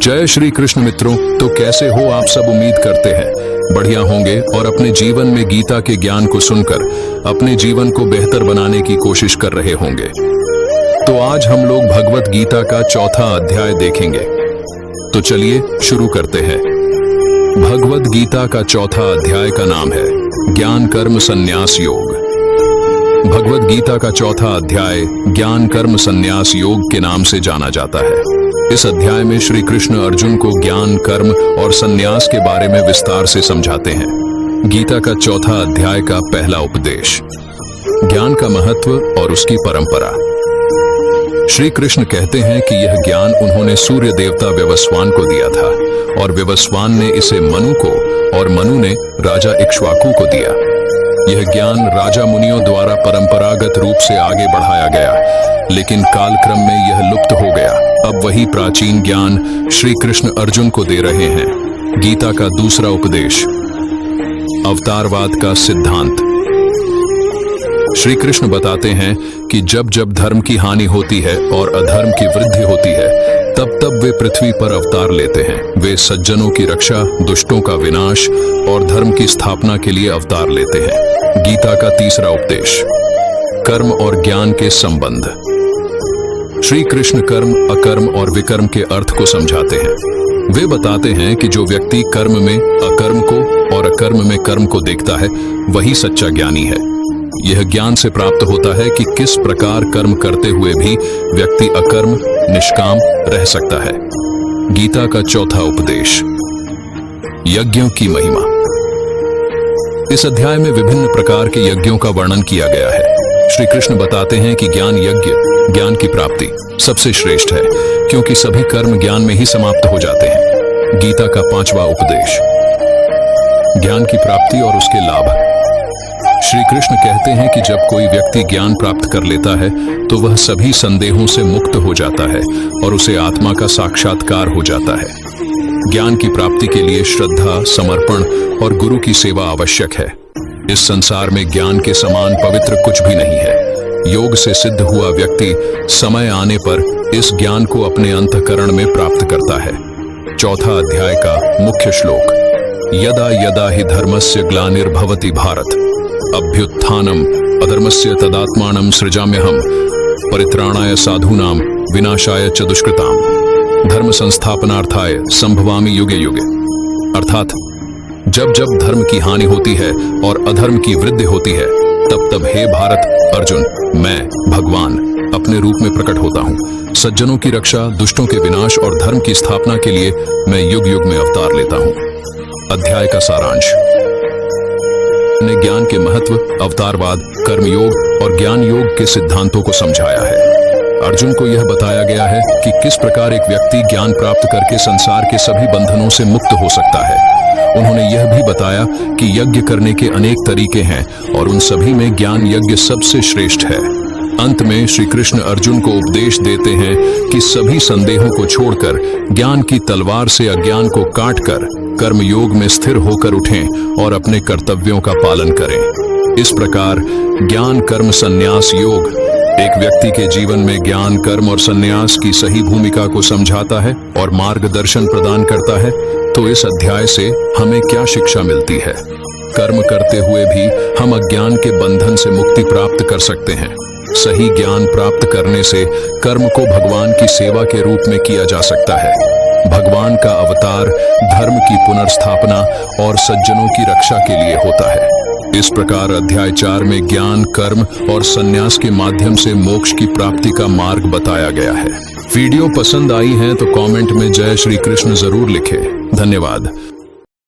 जय श्री कृष्ण मित्रों। तो कैसे हो आप सब? उम्मीद करते हैं बढ़िया होंगे और अपने जीवन में गीता के ज्ञान को सुनकर अपने जीवन को बेहतर बनाने की कोशिश कर रहे होंगे। तो आज हम लोग भगवत गीता का चौथा अध्याय देखेंगे। तो चलिए शुरू करते हैं। भगवत गीता का चौथा अध्याय का नाम है ज्ञान कर्म संन्यास योग। भगवत गीता का चौथा अध्याय ज्ञान कर्म संन्यास योग के नाम से जाना जाता है। इस अध्याय में श्री कृष्ण अर्जुन को ज्ञान कर्म और संन्यास के बारे में विस्तार से समझाते हैं। गीता का चौथा अध्याय का पहला उपदेश, ज्ञान का महत्व और उसकी परंपरा। श्री कृष्ण कहते हैं कि यह ज्ञान उन्होंने सूर्य देवता व्यवस्वान को दिया था और व्यवस्वान ने इसे मनु को और मनु ने राजा इक्ष्वाकु को दिया। यह ज्ञान राजा मुनियों द्वारा परंपरागत रूप से आगे बढ़ाया गया, लेकिन कालक्रम में यह लुप्त हो गया। अब वही प्राचीन ज्ञान श्री कृष्ण अर्जुन को दे रहे हैं। गीता का दूसरा उपदेश, अवतारवाद का सिद्धांत। श्री कृष्ण बताते हैं कि जब जब धर्म की हानि होती है और अधर्म की वृद्धि होती है, तब तब वे पृथ्वी पर अवतार लेते हैं। वे सज्जनों की रक्षा, दुष्टों का विनाश और धर्म की स्थापना के लिए अवतार लेते हैं। गीता का तीसरा उपदेश, कर्म और ज्ञान के संबंध। श्री कृष्ण कर्म, अकर्म और विकर्म के अर्थ को समझाते हैं। वे बताते हैं कि जो व्यक्ति कर्म में अकर्म को और अकर्म में कर्म को देखता है, वही सच्चा ज्ञानी है। यह ज्ञान से प्राप्त होता है कि किस प्रकार कर्म करते हुए भी व्यक्ति अकर्म, निष्काम रह सकता है। गीता का चौथा उपदेश, यज्ञों की महिमा। इस अध्याय में विभिन्न प्रकार के यज्ञों का वर्णन किया गया है। श्री कृष्ण बताते हैं कि ज्ञान यज्ञ, ज्ञान की प्राप्ति सबसे श्रेष्ठ है, क्योंकि सभी कर्म ज्ञान में ही समाप्त हो जाते हैं। गीता का पांचवा उपदेश, ज्ञान की प्राप्ति और उसके लाभ। श्री कृष्ण कहते हैं कि जब कोई व्यक्ति ज्ञान प्राप्त कर लेता है तो वह सभी संदेहों से मुक्त हो जाता है और उसे आत्मा का साक्षात्कार हो जाता है। ज्ञान की प्राप्ति के लिए श्रद्धा, समर्पण और गुरु की सेवा आवश्यक है। इस संसार में ज्ञान के समान पवित्र कुछ भी नहीं है। योग से सिद्ध हुआ व्यक्ति समय आने पर इस ज्ञान को अपने अंतःकरण में प्राप्त करता है। चौथा अध्याय का मुख्य श्लोक, यदा यदा हि धर्मस्य ग्लानिर्भवति भारत अभ्युत्थानम अधर्मस्य तदात्मानं सृजाम्यहम् परित्राणाय साधूनां विनाशाय च दुष्कृताम् धर्म संस्थापनार्थाय संभवामि युगे युगे। अर्थात जब जब धर्म की हानि होती है और अधर्म की वृद्धि होती है, तब तब हे भारत अर्जुन, मैं भगवान अपने रूप में प्रकट होता हूँ। सज्जनों की रक्षा, दुष्टों के विनाश और धर्म की स्थापना के लिए मैं युग युग में अवतार लेता हूँ। अध्याय का सारांश, ने ज्ञान के महत्व, अवतारवाद, कर्मयोग और ज्ञान योग के सिद्धांतों को समझाया है। अर्जुन को यह बताया गया है कि किस प्रकार एक व्यक्ति ज्ञान प्राप्त करके संसार के सभी बंधनों से मुक्त हो सकता है। उन्होंने यह भी बताया कि यज्ञ करने के अनेक तरीके हैं और उन सभी में ज्ञान यज्ञ सबसे श्रेष्ठ है। अंत में श्री कृष्ण अर्जुन को उपदेश देते हैं कि सभी संदेहों को छोड़कर ज्ञान की तलवार से अज्ञान को काटकर कर्म योग में स्थिर होकर उठें और अपने कर्तव्यों का पालन करें। इस प्रकार ज्ञान कर्म संन्यास योग एक व्यक्ति के जीवन में ज्ञान, कर्म और संन्यास की सही भूमिका को समझाता है और मार्गदर्शन प्रदान करता है। तो इस अध्याय से हमें क्या शिक्षा मिलती है? कर्म करते हुए भी हम अज्ञान के बंधन से मुक्ति प्राप्त कर सकते हैं। सही ज्ञान प्राप्त करने से कर्म को भगवान की सेवा के रूप में किया जा सकता है। भगवान का अवतार धर्म की पुनर्स्थापना और सज्जनों की रक्षा के लिए होता है। इस प्रकार अध्याय 4 में ज्ञान, कर्म और संन्यास के माध्यम से मोक्ष की प्राप्ति का मार्ग बताया गया है। वीडियो पसंद आई है तो कमेंट में जय श्री कृष्ण जरूर लिखें। धन्यवाद।